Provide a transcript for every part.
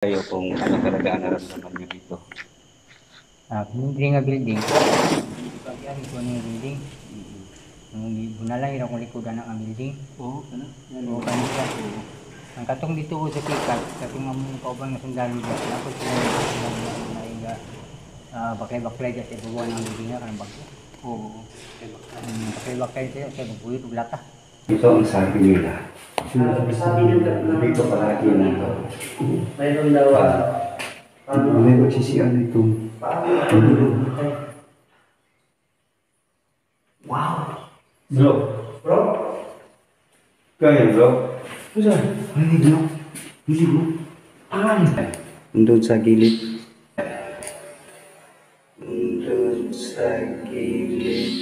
Kayo kung ano talaga ang naramdaman niyo dito. Building nga building. Pag-ari ko ng building. Nung bunalay ra kung likodan ng building. Oo, ano? Oo, kanila. Ang katong dito ko sa tikat, katong among kauban nga sundalo dyan. Ako sila na baklay-baklay dyan sa ibubuan ng building nga kanang bagyo. Oo. Baklay-baklay siya sa bubuyot ug lata. Ito ang sabi nila. Sabi nila na Dito palagi na mayroon daw may magsisiyan itong wow. Bro. kaya bro. Ano? Ay, bro. Hindi bro. Nandun sa gilid. Nandun sa gilid.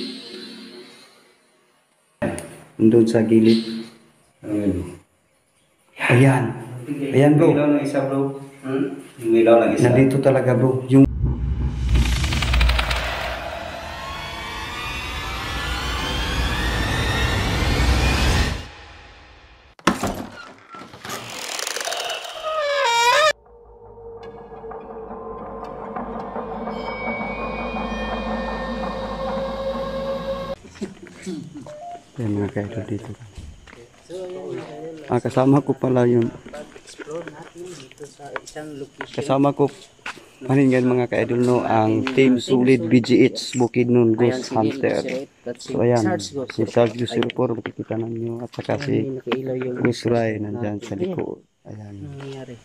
Nandun sa gilid. Ayan. Ayan bro. Yung ilaw ng isa bro. Yung ilaw ng isa. Nandito talaga bro. Yung yan mga kaidol dito. Kasama ko pala yun. Explore natin dito sa isang location. Kasama ko paningan mga kaidol no ang Team Solid BGH Bukidnon Ghost Hunter. So ayan, si Sarge Gusirpor makikita ninyo at saka si Ghost Ray nandyan sa likod. Ayan. Nangyayari.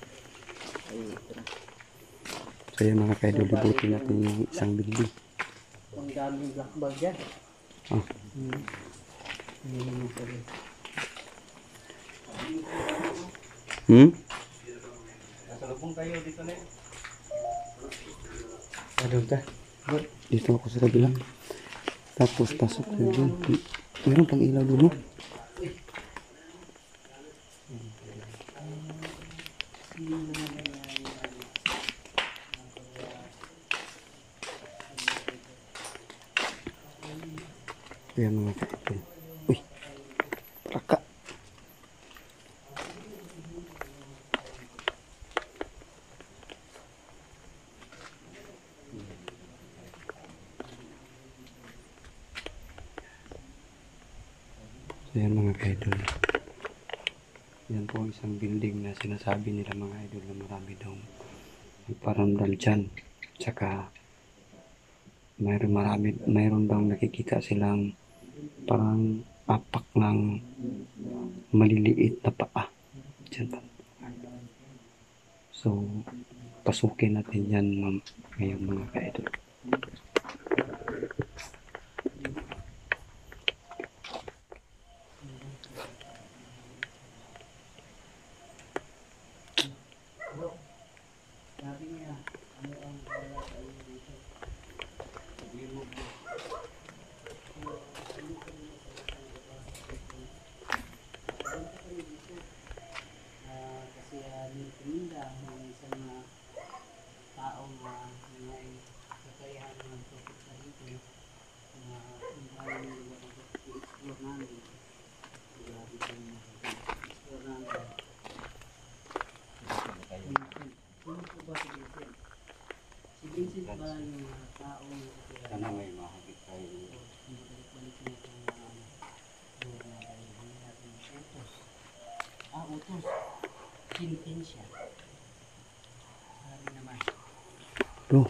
So ayan mga kaidol, libutin natin yung isang building. Ang daming black bag dyan. Ah. Nasalubong kayo dito na yun. Doon ka. Dito ako sa kabila. Tapos pasok ko dun. Meron pang ilaw dun. Ayan mga kaidol. Uy! Raka! Ayan mga kaidol. Yan po ang isang building na sinasabi nila mga idol na marami daw nagparamdam dyan. Tsaka mayroon daw nakikita silang parang apak ng maliliit na paa. Dyan pa. So, pasukin natin yan ngayon mga kaidol. Kasi nilinda ng isang tao na may kakayahan ng tukot sa dito na ang bayan nila i-explore namin. Grabe ko yung explore namin. Sino po ba si Vincent? Si Vincent ba yung tao na Sana may makakit tayo. balik na itong utos. Utos. Sintensya. Sabi naman. Bro,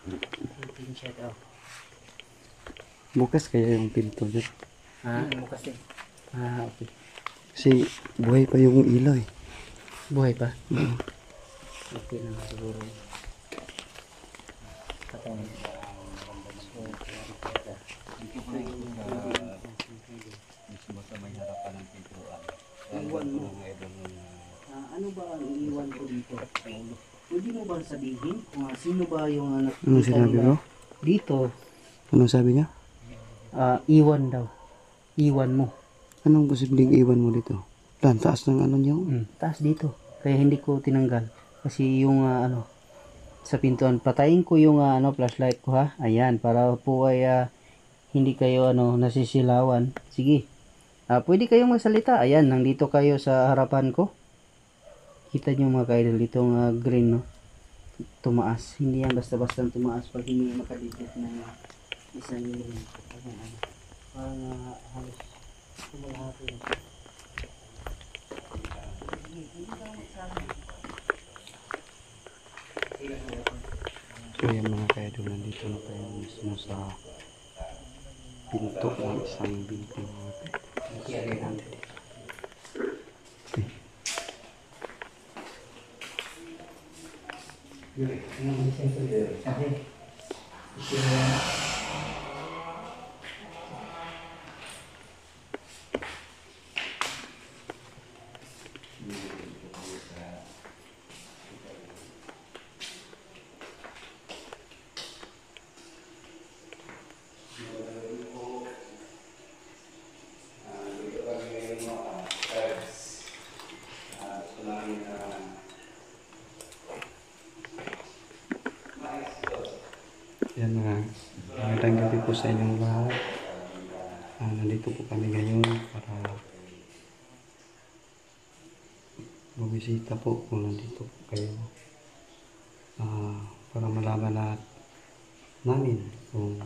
Sintensya daw. bukas kaya yung pinto dyan. Kasi. Okay. Kasi buhay pa yung ilaw eh. Buhay pa? Okay na siguro. Katong. Mismo sa may harapan ng pintuan. Ano ba ang iiwan ko dito? Pwede mo ba sabihin kung sino ba yung anak? Anong sinabi bro? Dito. Anong sabi niya? Iwan daw. Iwan mo. Anong posibleng iwan mo dito? Taas ng ano niyo? Taas dito. Kaya hindi ko tinanggal. Kasi yung sa pintuan, patayin ko yung flashlight ko ha. Ayan, para po ay hindi kayo nasisilawan. Sige. Pwede kayong magsalita. Ayan, nandito kayo sa harapan ko. Kita nyo mga ka-idol, itong green, no? Tumaas. Hindi yan basta-basta tumaas pag hindi makadikit na isang green. Ayan. Parang halos kumalahati na. So yan mga ka-idol, nandito na tayo mismo sa pinto ng isang building. Yan mga magandang gabi po sa inyong lahat. Nandito po kami ngayon para bumisita po kung nandito po kayo. Para malaman namin kung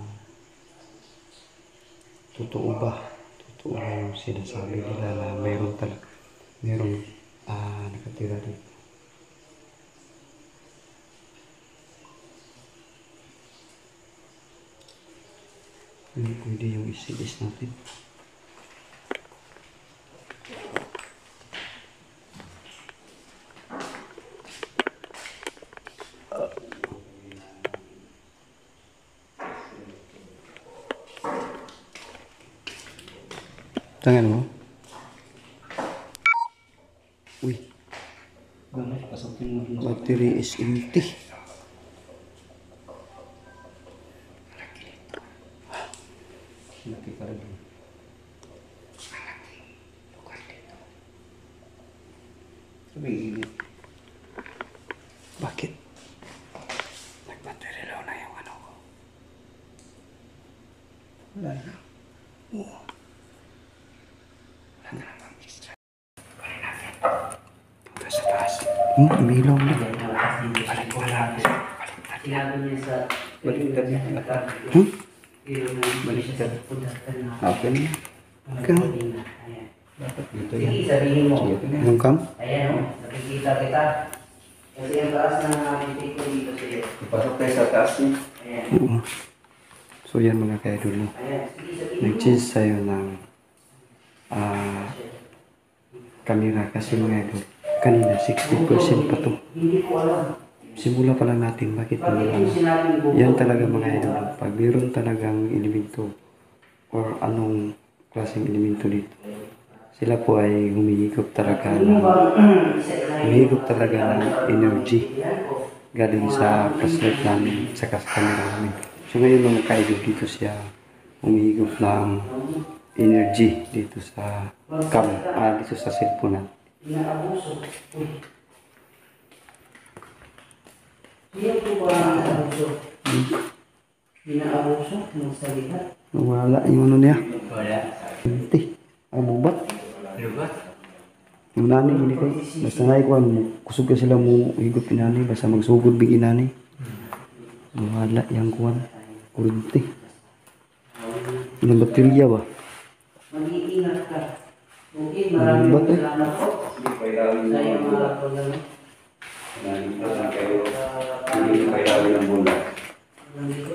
totoo ba yung sinasabi nila na mayroong nakatira dito. Pwede yung isilis natin. Tangan mo. Uy. Battery is empty. Bakit? Nag-battery low na yung ano ko. Wala na. Oo. Wala na namang extra. Balik natin. Punta sa taas. Umilaw na. Balik wala. Baliktad niya. Baliktad. Okay na. Dapat dito yan. Sabihin mo. Yung cam? Ayan o, nakikita kita. Kasi ang taas na nakikita ko dito sa'yo. Ipasok tayo sa taas niya. Ayan. Oo. So yan mga ka-idol. Ayan. Sige, sabihin mo. Nag-change tayo ng camera kasi mga idol. Kanina 60% pa to. Hindi ko alam. Simula pa lang natin bakit Pag ito wala. yung sinabing buko. Yan talaga mga idol. Pag mayroon talagang elemento or anong klaseng elemento dito, sila po ay humihigop talaga ng energy galing sa flashlight namin sa camera namin. So ngayon mga ka-idol, dito siya humihigop ng energy dito sa dito sa cellphone natin. Inaabuso. Yan po ba ang inaabuso? Inaabuso? Ng salita? Wala yung ano niya. Wala. Hindi. Abubat. Yung nanay, hindi ko. Basta nga ikuan, kusog ka sila mo higop yung nanay. Basta magsugod bigin nanay. Wala yung kuan. Kurente. Ilang baterya ba? Mag-iingat ka. Okay, maraming salamat po. Hindi pa ilawin Sa iyong ng mga bola. programa. Hindi pa ilawin ng bola. Nandito.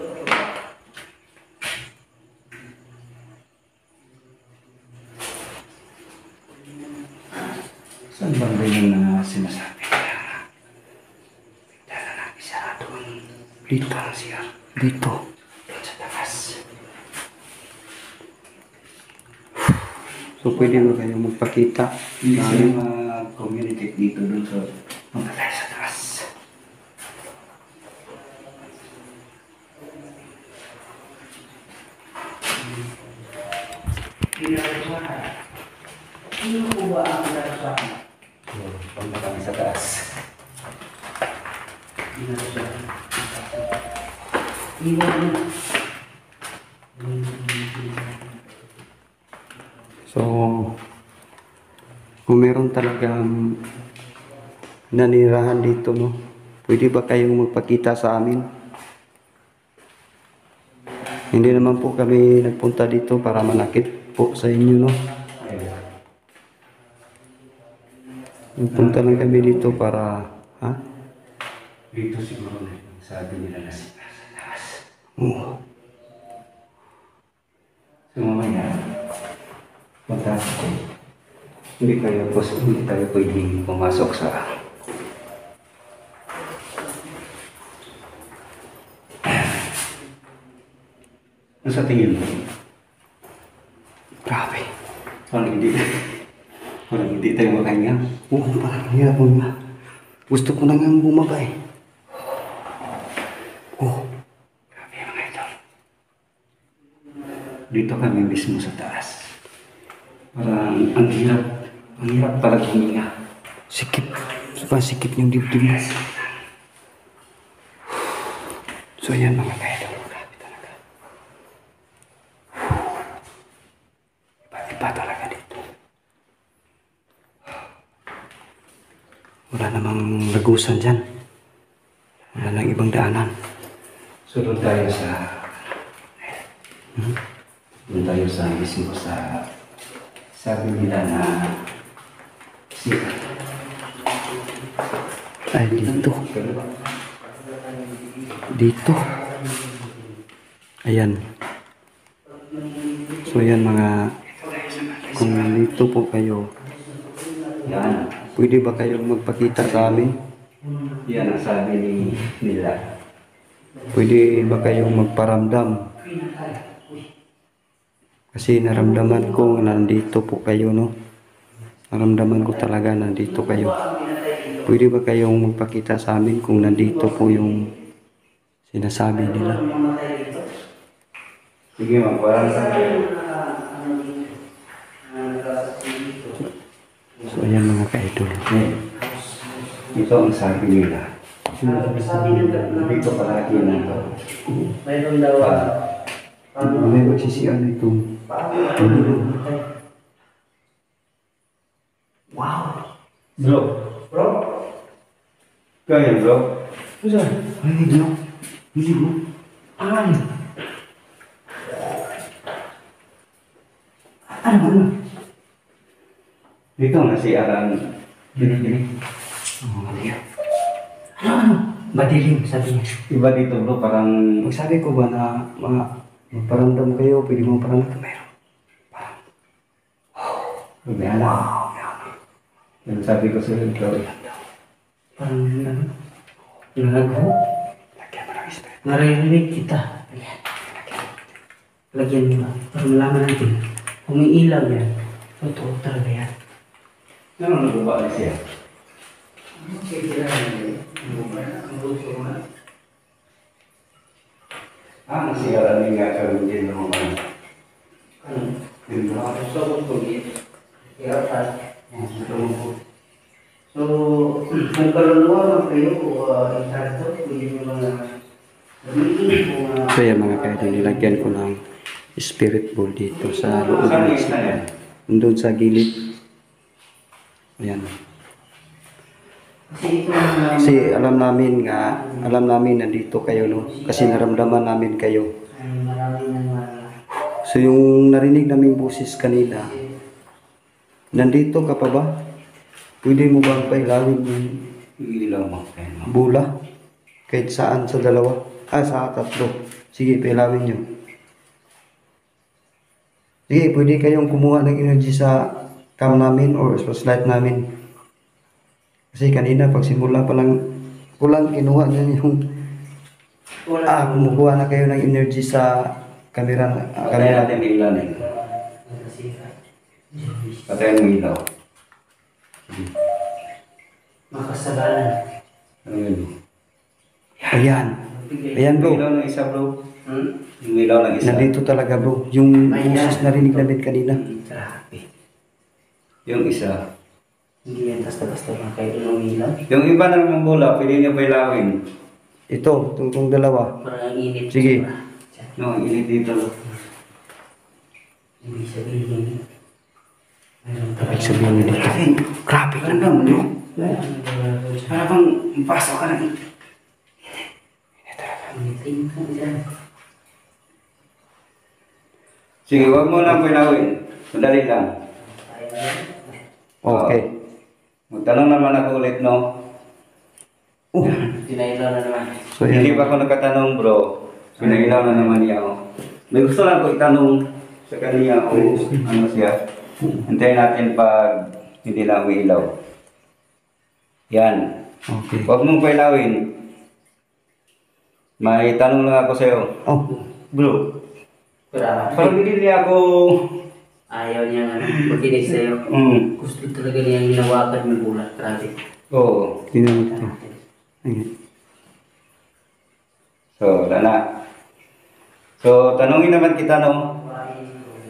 Saan bang ganyan na sinasabi? Dala na isarado ang dito ang siya. Dito. Sa taas. So pwede mo kayo magpakita. Hindi sila mag-communicate dito dun sa Punta tayo sa taas. Pinag-usapan. Sino po ba ang pinag-usapan? punta kami sa taas. Pinag-usapan. Iwan mo. So, kung meron talagang nanirahan dito, no? Pwede ba kayong magpakita sa amin? Hindi naman po kami nagpunta dito para manakit po sa inyo, no? Nagpunta lang kami dito para, ha? Dito siguro na sabi nila na sa taas. Oh, So mamaya, punta hindi tayo pwedeng pumasok sa ano sa tingin mo? grabe. Parang hindi tayo makahinga. Oo, parang hirap mo na. Gusto ko na nga bumaba eh. Oh, Grabe mga idol. Dito kami mismo sa taas. Parang ang hirap pala huminga. sikip. Sobrang sikip yung dibdib mo. So yan mga kaidol. Grabe talaga. Iba talaga dito. Wala namang lagusan dyan. Wala nang ibang daanan. So doon tayo sa doon tayo sa mismo sa sabi nila na si Ay, dito. Dito. Ayan. So yan mga, kung dito po kayo, yan. pwede ba kayong magpakita sa amin? Yan ang sabi nila. Pwede ba kayong magparamdam? Kasi naramdaman ko na nandito po kayo, no? Naramdaman ko talaga na nandito kayo. Pwede ba kayong magpakita sa amin kung nandito po yung sinasabi nila? Sige parang So ayan mga ka-idol. ito ang sabi nila. Dito palagi na Mayroon daw May magsisiyan na itong wow. bro. Bro, Kaya bro. ay, hindi mo. Hindi mo. ano? Ano? Dito nga si Alan. Gini. Ano? Madilim, sabi niya. Iba dito bro, parang Magsabi ko ba na magparamdam kayo, pwede mo paramdam meron. wow. Yung sabi ko sa bro. Parang ano? Nagago? Lagyan mo ng espiritu. Naririnig kita. Ayan. Lagyan mo. Para malaman natin. Kung may ilaw yan, totoo talaga yan. Ano nagbuba na siya? Si Alan nga karoon din ng mga So, kung kaluluwa lang kayo, itarto, pwede nyo mga sabihin kung So yan mga ka-idol, nilagyan ko ng spirit ball dito sa loob ng isipan. Nandun sa gilid. Ayan. kasi ito mga Kasi alam namin nandito kayo, no? Kasi naramdaman namin kayo. marami ng mga So yung narinig naming boses kanina, nandito ka pa ba? Pwede mo bang pailawin yung ilaw mo. bula? Kahit saan sa dalawa? Sa tatlo. Sige, pailawin nyo. Sige, pwede kayong kumuha ng energy sa cam namin or flashlight namin. Kasi kanina, pag simula pa lang, kulang kinuha nyo yung kumukuha na kayo ng energy sa camera. Patayin natin yung ilaw na ito. Patayin mo ilaw. makasalanan. Ano yun? Ayan. Ayan Yung bro. ilaw ng isa bro. Hmm? Yung ilaw ng isa. Nandito talaga bro. Yung boses narinig namin kanina. Grabe. Yung isa. Hindi yan basta-basta mga kayo ng ilaw. Yung iba na naman bola, pwede niyo pailawin. Ito, itong dalawa. Parang ang init. Sige. No, ang init dito. Ibig sabihin, mayroon Ibig sabihin nyo dito. Grabe ka naman bro. Para bang pasok ka na. Sige, huwag mo lang pinawin. Sandali lang. Okay. Magtanong naman ako ulit, no? Pinailaw na naman. So Hindi yan. pa ako nagkatanong, bro. Pinailaw na naman niya ako. May gusto lang ko itanong sa kanya kung ano siya. Hintayin natin pag hindi na umiilaw. Yan. Okay. Huwag mong pailawin. May tanong lang ako sa'yo. Oh, Bro, Pero parang hindi niya ako... ayaw niya nga makinig sa'yo. Gusto talaga niyang hinawakan yung bulat. Grabe. Oo. tingnan mo ito. Ayan. So, wala na. So, tanungin naman kita, no?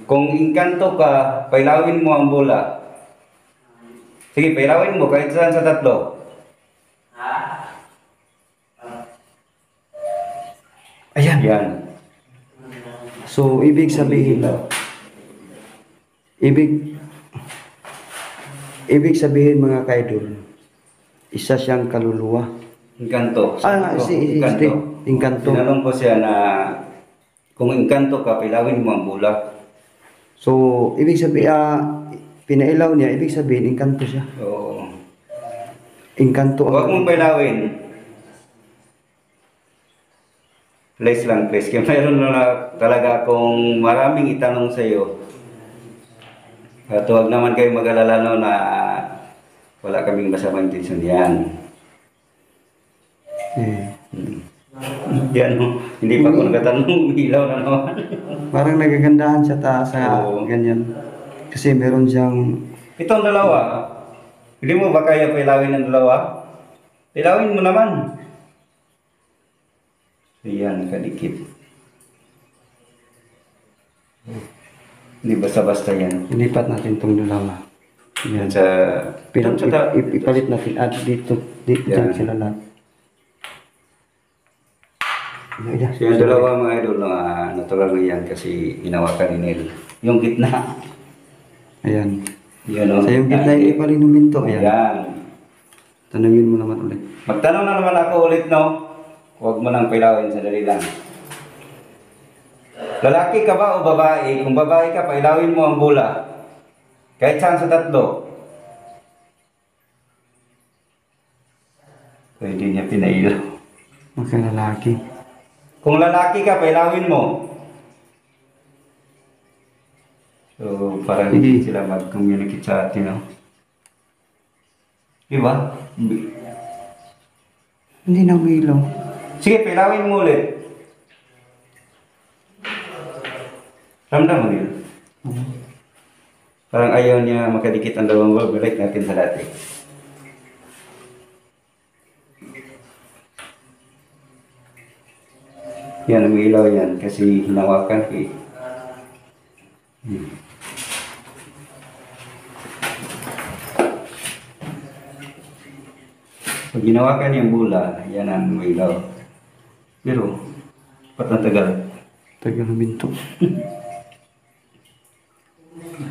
Kung inkanto ka, pailawin mo ang bola. Sige, pailawin mo kahit saan sa tatlo. Ayan. Yan. So, ibig sabihin, ibig sabihin mga kaidol, isa siyang kaluluwa. Inkanto. Inkanto. Tinanong ko siya na kung inkanto ka, pailawin mo ang bola. So, ibig sabihin, pinailaw niya, ibig sabihin, inkanto siya. So, Inkanto huwag mong pailawin. Please lang, please. Kaya mayroon na talaga akong maraming itanong sa iyo. At huwag naman kayo mag-alala no, na wala kaming masamang intensyon yan. Eh, Yan, no? Hindi pa ako nagtatanong, ilaw na naman. parang nagagandahan siya sa Oo. ganyan. Kasi meron siyang, Itong dalawa, hindi mo ba kaya pailawin ng dalawa? Pailawin mo naman. Ayan, kadikit. Hindi basta-basta yan. ilipat natin itong dalawa. Yan Yan. sa... Ipalit natin at dito Yan. sila lahat. Ayan. So yung dalawa mga idol, natural na yan kasi hinawakan ni Nel. Yung gitna. Ayan. Yan o. Sa yung gitna yung ipalinumin to. Ayan. Ayan. Tanungin mo naman ulit. Magtanong na naman ako ulit, no? Huwag mo nang pailawin, sandali lang. Lalaki ka ba o babae? Kung babae ka, pailawin mo ang bola. Kahit saan sa tatlo. Pwede niya pinailaw. Mga lalaki. Kung lalaki ka, pailawin mo. So, parang hindi sila mag-communicate sa atin, no? Diba? Hindi na umilaw. Sige, pailawin mo ulit. Ramdam mo yun. Parang ayaw niya makadikit ang dalawang bulb. Balik natin sa dati. Yan, umilaw yan kasi hinawakan ko eh. Pag ginawakan yung bula, yan ang umilaw. Pero, ba't ang tagal? Tagal na minto.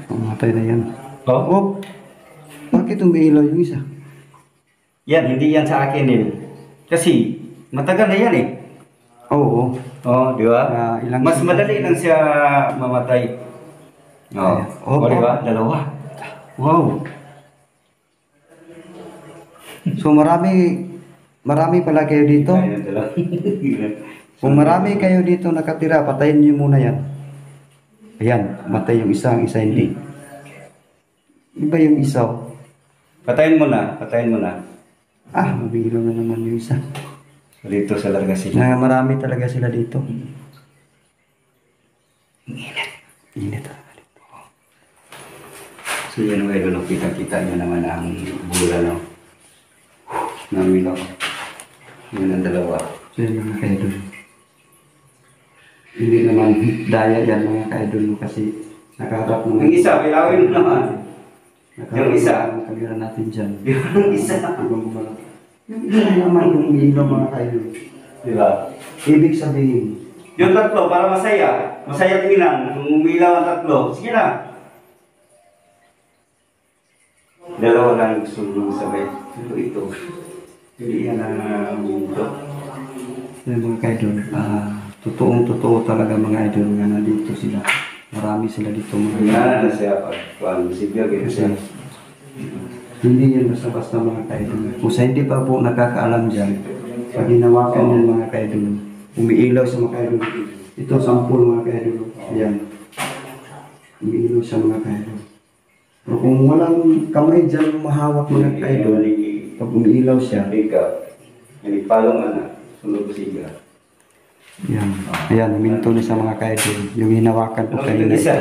Pamatay na yan. Oh? Oh! Bakit umiilaw yung isa? Yan, hindi yan sa akin eh. Kasi, matagal na yan eh. Oo. Oh, di ba? Ilang Mas season? madali lang siya mamatay. Oh, Oh, di ba? Dalawa. Wow! So marami pala kayo dito. Ayun, dalawa. Kung marami kayo dito nakatira, patayin niyo muna yan. Ayan, matay yung isa, ang isa hindi. Iba yung isa. Oh. Patayin mo na, patayin mo na. Mabigilo na naman yung isa. Dito sa Largasilla. Na marami talaga sila dito. Init talaga dito. So yan mga idol, kita-kita nyo naman ang bula, no? Namilaw. Yan ang dalawa. So yan mga kaidol. Hindi naman daya yan mga kaidol kasi nakaharap naman. Ang isa, pilawin mo naman. Nakaharap yung isa. naman ang kamera natin dyan. Yung isa. Ibang gumalaw. Yung isa naman yung umiilaw mga kaidol. Di ba? Ibig sabihin, Yung tatlo, para masaya. Masaya tingnan. Kung umilaw ang tatlo, sige na. Dalawa lang gusto mo sabay. Pero ito, hindi yan ang mundo. Yan mga ka-idol, totoong-totoo talaga mga idol nga nandito sila. Marami sila dito mga Kaya na siya pag sige, ganyan siya. Hindi yan basta-basta mga ka-idol. Kung sa hindi pa po nakakaalam dyan, pag hinawakan yan mga ka-idol, umiilaw sa mga ka-idol. Ito, sampul mga ka-idol. Ayan. Umiilaw sa mga ka-idol. Pero kung walang kamay dyan mahawak mga ka-idol, pag umiilaw siya, Hindi palong anak, sunod ko siya. yan. Ayan, minto na sa mga ka-idol. Yung hinawakan po kanina. Yung isa.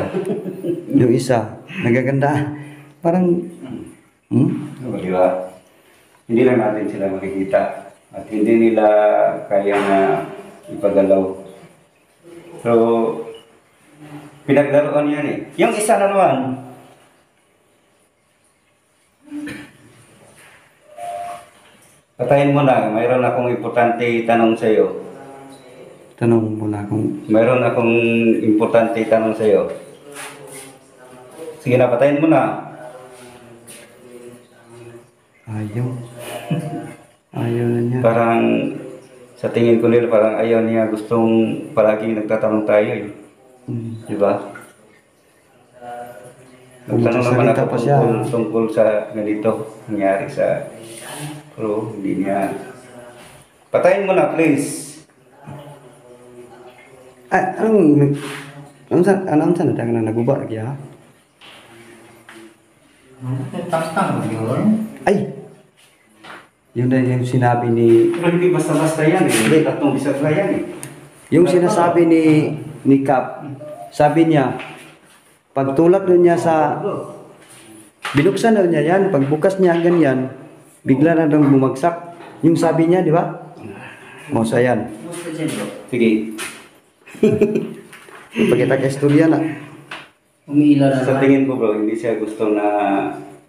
Yung isa, nagaganda. Parang, Di ba? Hindi lang natin sila makikita at hindi nila kaya na ipagalaw. So, pinaglaruan yan eh. Yung isa na naman, patayin mo na, mayroon akong importante tanong sa iyo. tanong mo na kung Mayroon akong importante tanong sa iyo. Sige na, patayin mo na. ayaw. Ayaw na niya. Parang sa tingin ko nila parang ayaw niya gustong palagi nagtatanong tayo eh. Di ba? Kung Nagtanong naman magsasalita ako pa siya. tungkol sa ganito nangyari sa pero hindi niya. Patayin mo na please. Anong saan na naguba lagi ha? Tang-tang yun. Ay! Yun na yung sinabi ni... Pero hindi basta-basta yan eh. Hindi tatlong bisag na yan eh. Yung sinasabi ni Cap, sabi niya, pagtulak doon niya sa... Binuksan daw niya yan, pagbukas niya ganyan, bigla na daw bumagsak. Yung sabi niya, di ba? Mosa yan. Gusto dyan bro. Sige. Pagkita ka istorya na. Umiilaw na Sa naman. tingin ko bro, hindi siya gusto na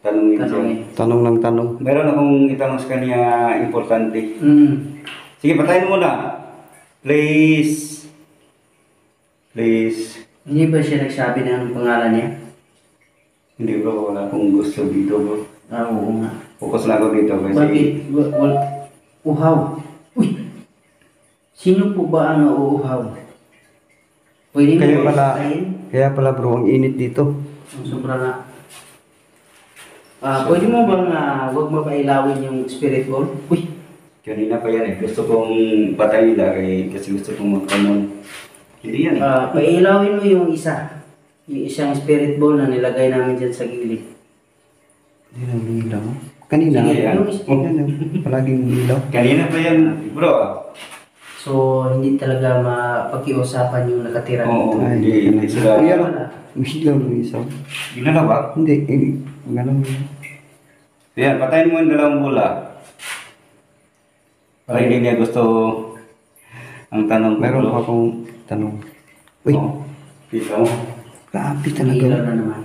tanungin siya. Tanongin. Tanong ng tanong. Meron akong itanong sa kanya importante. Sige, patayin mo na. Please. Please. Hindi ba siya nagsabi na anong pangalan niya? Hindi bro, wala akong gusto dito bro. Oo nga. Focus na ako dito kasi Bakit? Uhaw. Uy! Sino po ba ang nauuhaw? Pwede Kaya mo pala, sabihin? kaya pala bro, ang init dito. Sobra na. Pwede mo bang huwag mapailawin yung spirit ball? Uy! kanina pa yan eh. Gusto kong patayin lang kasi gusto kong magtanong. Hindi yan eh. Pailawin mo yung isa. Yung isang spirit ball na nilagay namin dyan sa gilid. Hindi na umilaw. Kanina, Sige, yan. yan, palaging umilaw. Kanina pa yan bro. So, hindi talaga mapag-iusapan yung nakatira Oo, dito. hindi sila. Kuya, Wala. umilaw ng isa. Ginalawak? Hindi, ganun. Yan, patayin mo yung dalawang bola. Para hindi niya gusto ang tanong ko. Meron bro. pa akong tanong. Uy, Oo. Dito mo. grabe Umiilaw talaga. na naman.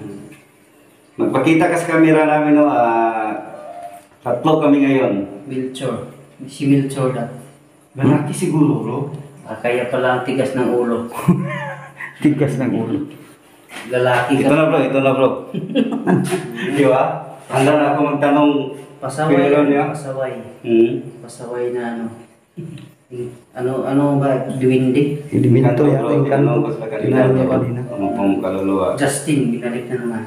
Magpakita ka sa camera namin, no? Tatlo kami ngayon. Wilchor. Si Wilchor na. Lalaki siguro, bro. Kaya pala ang tigas ng ulo. Tigas ng ulo. Lalaki Ito ka. na, bro. Ito na, bro. Di ba? Handa na ako magtanong. Pasaway. Pero niya? Pasaway. Pasaway na ano. Ano ba? Duwindi? Elemento yata yung kanto. Basta Tinanong niya kanina. kanina. Pang kaluluwa. Justin, binalik na naman.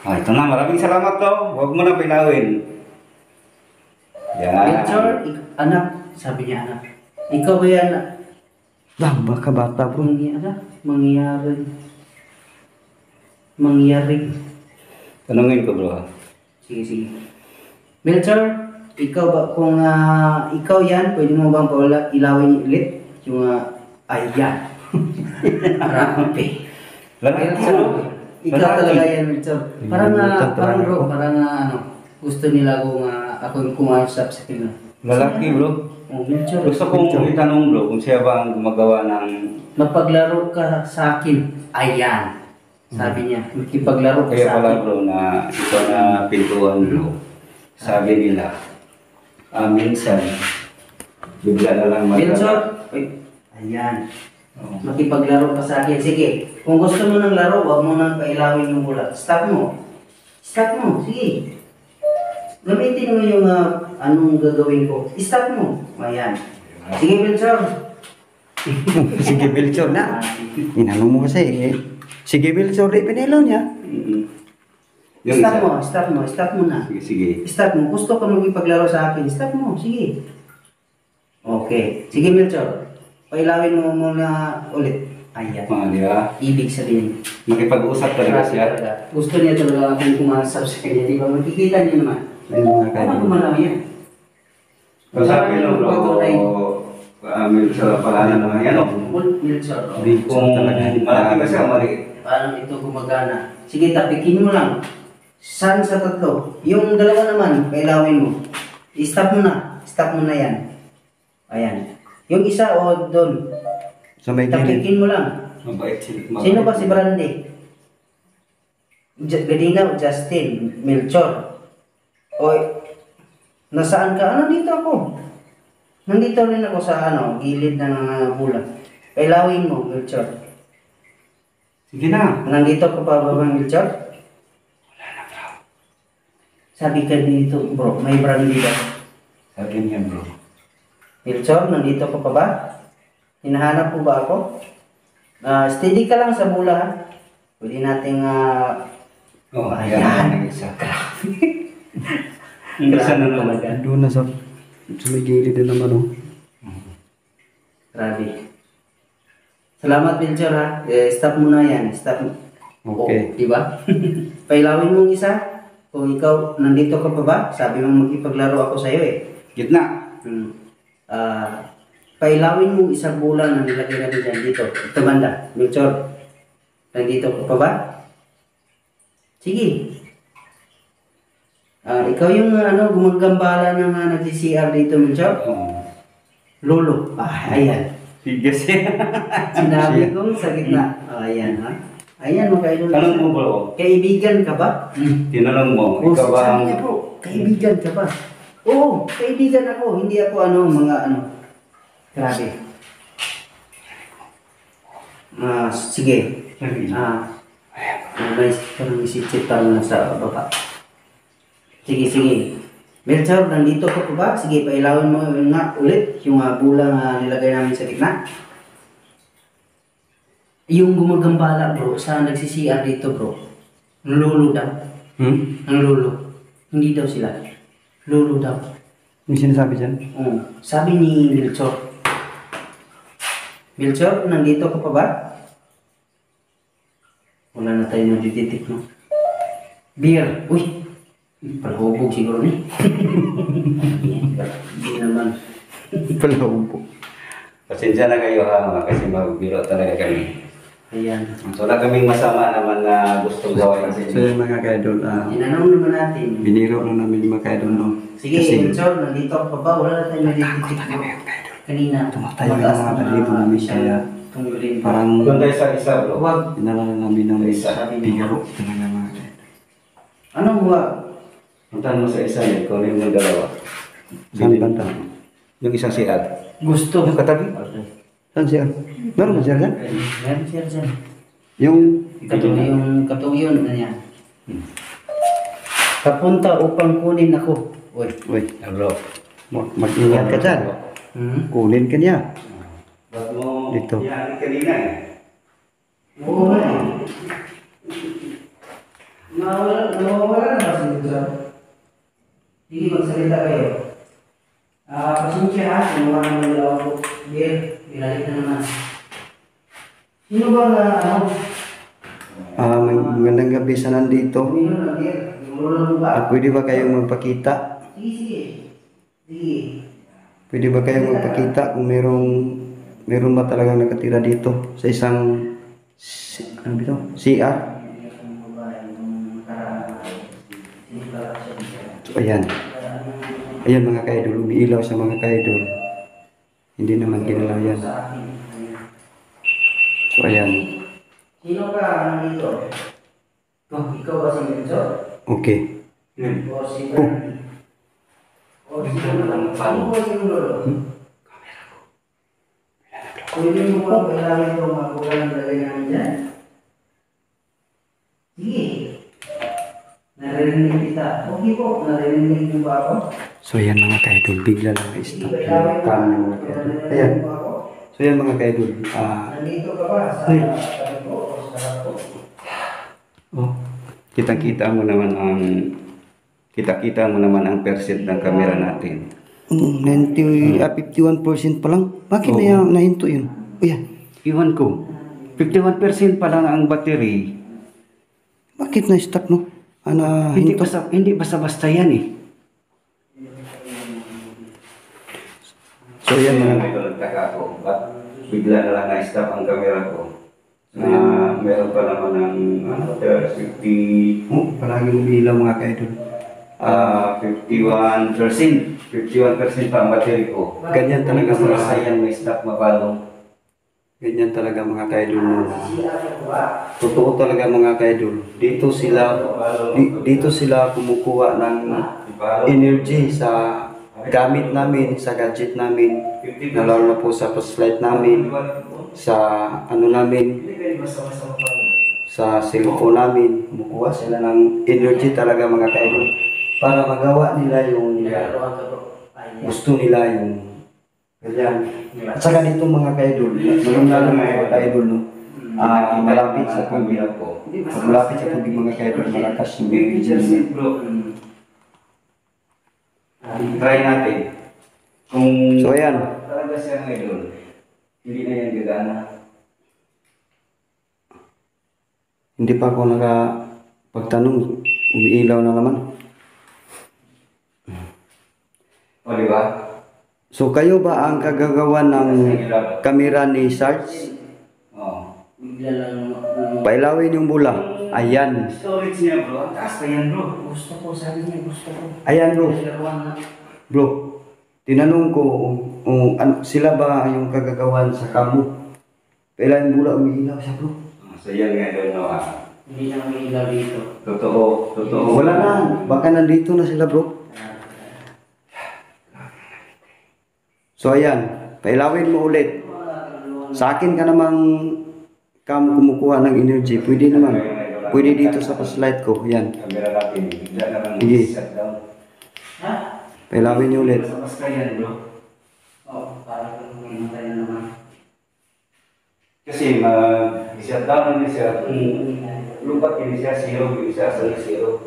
Ito na. Maraming salamat, to. Huwag mo na pinawin. Yan. Wilchor, anak. Sabi niya anak. Ikaw ba yan? Bang, baka bata bro. Mangyari. Mangyari. Tanungin ko, bro. Sige, sige. Wilchor, ikaw ba, kung ikaw yan, pwede mo bang ilawin ulit? Yung ayan. Rampe. Wilchor, ikaw talaga yan, Wilchor. Parang, parang bro, parang ano, gusto nila kung ako yung kumausap sa kanila. Lalaki, bro. Oh, Wilchor. Gusto kong itanong, bro, kung siya ba ang gumagawa ng... Mapaglaro ka sa akin, ayan. Sabi niya, makipaglaro ka Kaya sa pala, akin. bro, na ito na pintuan, bro. Sabi nila, minsan, bigla na lang Wilchor, ayan. Oo. Makipaglaro ka sa akin. Sige, kung gusto mo ng laro, wag mo nang pailawin yung bola. Stop mo. Stop mo, sige. Gamitin mo yung anong gagawin ko. Stop mo. Ayan. Sige, Melchor. Sige, Belchor na. Inano mo kasi eh. Sige, Belchor, di pinilaw niya. Yung isa. Stop mo na. Sige, sige. Stop mo. Gusto ko nung ipaglaro sa akin. Stop mo. Sige. Okay. Sige, Melchor. Pailawin mo muna ulit. Ayan. Di ba? Ibig sabihin. Makipag-usap talaga siya. Gusto niya talaga akong pumasap sa kanya. Di ba? Makikita niyo naman. Ayun mga Ano ka-idol. gumalaw yan? Sabi nung bro, may sa palanan naman yan. Melchor. Kung malaki ba siya, maliit. Paano ito gumagana? Sige, tapikin mo lang. San sa tatlo. Yung dalawa naman, pailawin mo. I-stop mo na. Stop mo na yan. Ayan. Yung isa o doon. Sa may gilid. Tapikin mo lang. Mabait sila. Sino ba si Brandy? Gadina o Justin? Melchor? O, nasaan ka? Ano dito ako? Nandito rin ako sa gilid ng bulan. Pailawin mo, Melchor. Sige na. Nandito ka pa ba, Melchor? Sabi ka dito, bro, may Brandy ba? Sabi niya bro. Melchor, nandito ka pa ba? Hinahanap po ba ako? Steady ka lang sa bula, ha? Pwede nating, Oh, Ayan. ayan. Nag-isa. Yung isa na naman. Doon na sa may gilid na naman oh. Grabe. Salamat, Melchor, ha? Stop mo na yan. Stop. Okay. Oh, diba? Pailawin mo isa. Kung ikaw, nandito ka pa ba? Sabi mo makipaglaro ako sa'yo eh. Gitna. Pailawin mo isang bulan na nilagay natin dyan dito. Ito banda. Melchor, nandito ka pa ba? Sige. Ikaw yung gumagambala ng nag-CR dito, Melchor. Lolo. Ayan. Sige siya. Sinabi kong sa gitna. Ayan, ha? Ayan, mga kaidol. Tanong mo bro. Kaibigan ka ba? Tinanong mo. Oh, Ikaw ba sabi ang... niya, bro, kaibigan ka ba? Oo, kaibigan ako. Hindi ako Grabe. Sige. Guys, parang isip tayo na sa baba. Sige. Melchor, nandito ka pa ba? Sige, pailawin mo nga ulit yung bulang nilagay namin sa gitna. Yung gumagambala, bro, sa nagsi-CR dito, bro. Ang lolo daw. Ang lolo. Hindi daw sila. Lolo daw. Yung sinasabi dyan? Sabi ni Melchor. Melchor, nandito ka pa ba? Wala na tayo nadiditik, no? Beer. Uy! Palahubog siguro ni. Hindi naman. Palahubog. Pasensya na kayo ha, kasi magbiro talaga kami. Ayan. So wala kaming masama naman na gusto gawain sa So inyo. yung mga ka-idol, Tinanong naman natin. biniro na namin yung mga ka-idol no. Sige, Melchor, nandito ka pa ba? Wala na tayo nadiditik, no? Kanina. Tayo yung mga balibo namin kaya Tunggulin. parang Doon tayo sa isa bro. Huwag. inalala namin ng Isa. bigaro talaga mga ka-idol. Anong huwag? Puntahan mo sa isa niya, kung ano yung dalawa. Saan banta? Yung isang si Ad. Gusto. Yung katabi. Saan siya? Meron ba siya dyan? Meron siya dyan. Yung Yung katuyon na yan. Papunta upang kunin ako. Uy. uy, Bro. mag-ingat ka dyan. Kunin ka niya. Ba't mo Dito. yan kanina eh? Oo nga eh. Nawawala na ba si Luzon? Sige, magsalita kayo. Pasensya ha, sinuha ng dalawa ko. Beer, binalik na naman. Sino ba May magandang gabi sa nandito. uminom na beer? Yung ba? Pwede ba kayong magpakita? Sige. Pwede ba kayong magpakita kung meron ba talagang nakatira dito sa isang ano dito? CR? So, ayan. Ayan mga ka-idol, umiilaw sa mga ka-idol. Hindi naman ginalaw yan. So ayan. Sino ka nandito? Ikaw ba si Menzo? Okay. O si Brandy? O si Lolo? Ano ba si Lolo? Pwede mo ba kailangan itong makuha ng lagay namin dyan? Sige. Naririnig kita. Okay po, naririnig mo ba ako? So yan mga ka-idol, bigla lang na-stop yung cam ng mga ka-idol. Ayan. So yan mga ka-idol. Nandito ka ba sa tabi ko o sa harap ko? Oh. Kita-kita mo naman ang percent ng camera natin. 51% pa lang. Bakit nahinto yun? O yan. Iwan ko. 51% pa lang ang battery. Bakit na-stop no? Hinto? Hindi basta-basta yan eh. So yan mga Ito nagtaka ko. Ba't bigla na lang na-stop ang camera ko? Meron pa naman ng 50... palagi umiilaw mga ka-idol. 51%. 51% pa ang battery ko. Ganyan talaga Kasi mga basta yan may stop mapalo. Ganyan talaga mga ka-idol no, na totoo talaga mga ka-idol. Dito sila kumukuha ng energy sa gamit namin, sa gadget namin, na lalo na po sa flashlight namin, sa namin, sa cellphone namin. Kumukuha sila ng energy talaga mga ka-idol para magawa nila yung gusto nila, yung ganyan. At saka dito mga ka-idol, lalo mga ka-idol no, malapit sa tubig po. Malapit sa tubig mga ka-idol, malakas yung energy. Try natin. Kung So ayan, talaga siya ngayon, hindi na yan gagana. hindi pa ako nakapagtanong, umiilaw na naman. O di ba? So kayo ba ang kagagawa ng kamera ni Sarge? Oo. Bigla lang. Pailawin yung bula. Ayan. Storage niya bro, ang taas pa yan bro. Gusto ko, sabi niya gusto ko. Ayan bro. Laruan na. Bro, tinanong ko sila ba yung kagagawan sa kamo? Kailan bula umiilaw siya bro? So yan nga doon no. Hindi na may ilaw dito. Totoo. Wala na. Baka nandito na sila bro. So ayan, pailawin mo ulit. Sa akin ka namang kumukuha ng energy. Pwede naman. Pwede dito sa flashlight ko. Ayan. Camera natin, bigla na lang Sige. shutdown. Ha? Pailawin niyo ulit. Basta yan bro. Oo, parang mamatay na naman. Kasi mag-shutdown na niya siya. Lupat ini siya, zero, yung isa sa zero.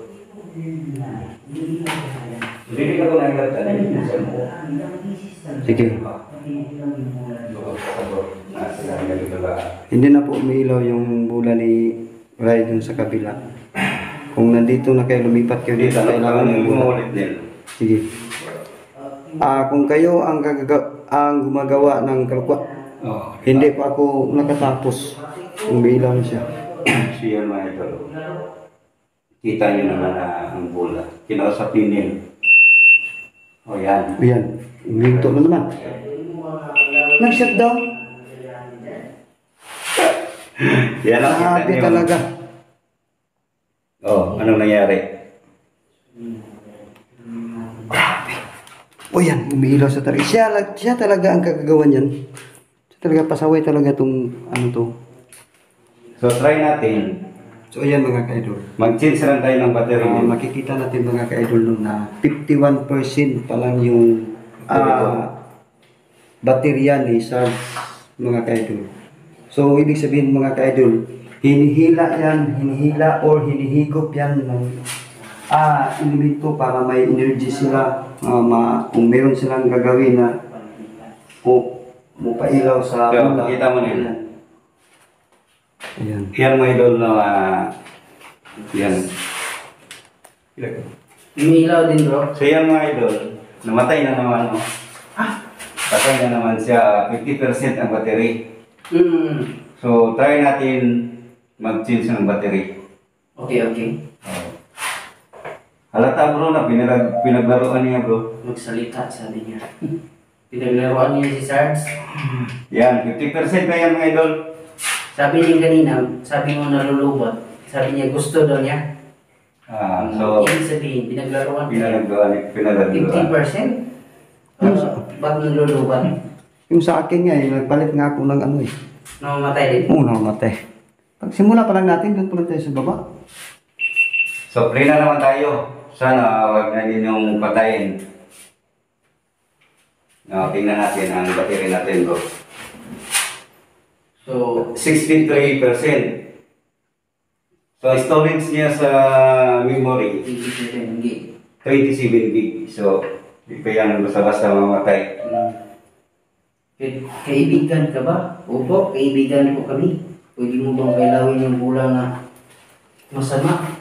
Hindi ka ko nakilatan, hindi siya mo. Sige. Hindi na po umiilaw yung bula ni Ray dun sa kabila. Kung nandito na kayo, lumipat kayo dito, kailangan yung bula. Sige. Kung kayo ang gumagawa ng kalkwa, hindi pa ako nakatapos. Umiilaw na siya. Siya mga ito. Kita niyo naman ang bula. Kinausapin niyo. O yan. Ayan. Uminto na naman. Nag-shutdown. Yan ang kita Grabe niyo. talaga. Oh, anong nangyari? O yan, umiilaw sa talaga. Siya talaga ang kagagawa niyan. Siya talaga, pasaway talaga itong to. So try natin. So ayan mga ka-idol. Mag-change lang tayo ng battery. Makikita natin mga ka-idol nun na 51% pa lang yung baterya ni Sarge mga ka-idol. So ibig sabihin mga ka-idol, hinihila or hinihigop yan ng elemento para may energy sila. Kung meron silang gagawin na mupailaw sa So, bula. kita mo nila. Ayan. Yan mga idol na yan. Umiilaw din bro. So yan mga idol, namatay na naman. No? Patay na naman siya, 50% ang battery. So try natin mag-change ng battery. Okay. Halata bro na pinaglaruan niya bro. Magsalita, sabi niya. Pinaglaruan niya si Sarge. Yan, 50% na yan mga idol. Sabi niya kanina, sabi mo nalulubot. Sabi niya gusto daw niya. So, Ibig sabihin, pinaglaruan niya. pinaglaruan. 50%? Ba't nalulubot? Yung sa akin nga, nagpalit nga ako ng Namamatay din? Oo, namatay. Pagsimula pa lang natin, doon pa lang tayo sa baba. So, play na naman tayo. Sana wag na din yung patayin. No, tingnan natin ang battery natin, bro. So, 63%. So, storage niya sa memory, 27 gig. 27 gig. So, di pa yan basta-basta mamatay. Kaibigan ka ba? Opo, kaibigan po kami. Pwede mo bang kailawin yung bulang na masama?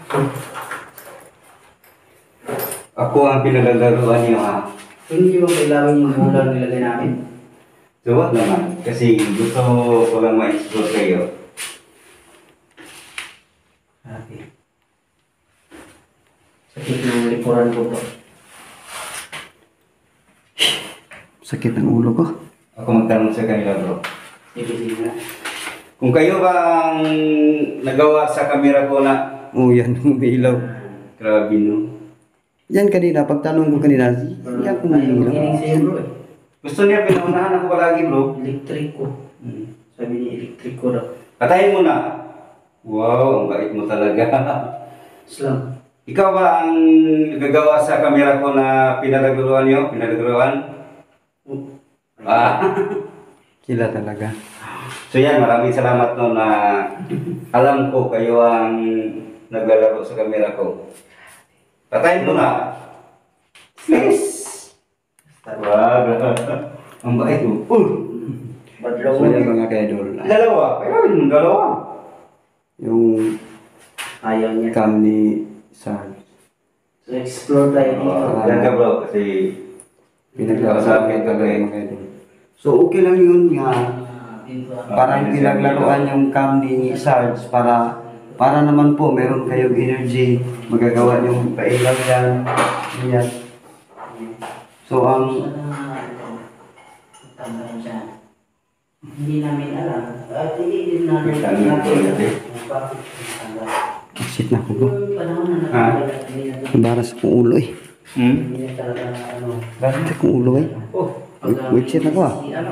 Ako ang pinagagaruan niyo, ha? Hindi mo kailawin yung bulang nilagay namin? So, wag naman. Kasi gusto ko lang ma-explore kayo. Okay. Sakit ng likuran ko po. Sakit ang ulo ko. Ako magtanong sa kanila, bro. Sige na. Kung kayo ba ang nagawa sa camera ko na, Oh, yan, umilaw. grabe no. Yan kanina, pagtanong ko kanina, yan kung Ayaw umilaw. makinig sa'yo bro eh. Gusto niya pinaunahan ako palagi, bro. Electric ko. Sabi niya electric ko daw. Patayin mo na. Wow, ang bait mo talaga. Islam. Ikaw ba ang nagagawa sa camera ko na pinadaguruan niyo? Pinadaguruan? Ah. Sila talaga. So yan, maraming salamat no na alam ko kayo ang naglalaro sa camera ko. Patayin mo na. Yes! Wow, ang bait mo. Badlaw So mo. yan mga ka-idol. Dalawa. Pero yung dalawa. Yung Ayaw niya. cam ni Sarge. So explore tayo dito. Yan ka bro, kasi Pinaglaruan ka mga ka-idol. So okay lang yun nga. Parang pinaglaruan yung cam ni Sarge para naman po meron kayong energy, magagawa yung pailaw yan. Yan. So ang Hindi namin alam. At hindi din namin alam. Bakit tanggal? exit na ako bro. Yung panahon na Ah. nakakita. Nabaras akong ulo eh. Hindi na talaga ano. Bakit akong ulo eh? Oh, Wait, wait, shit na ko ah. Ano?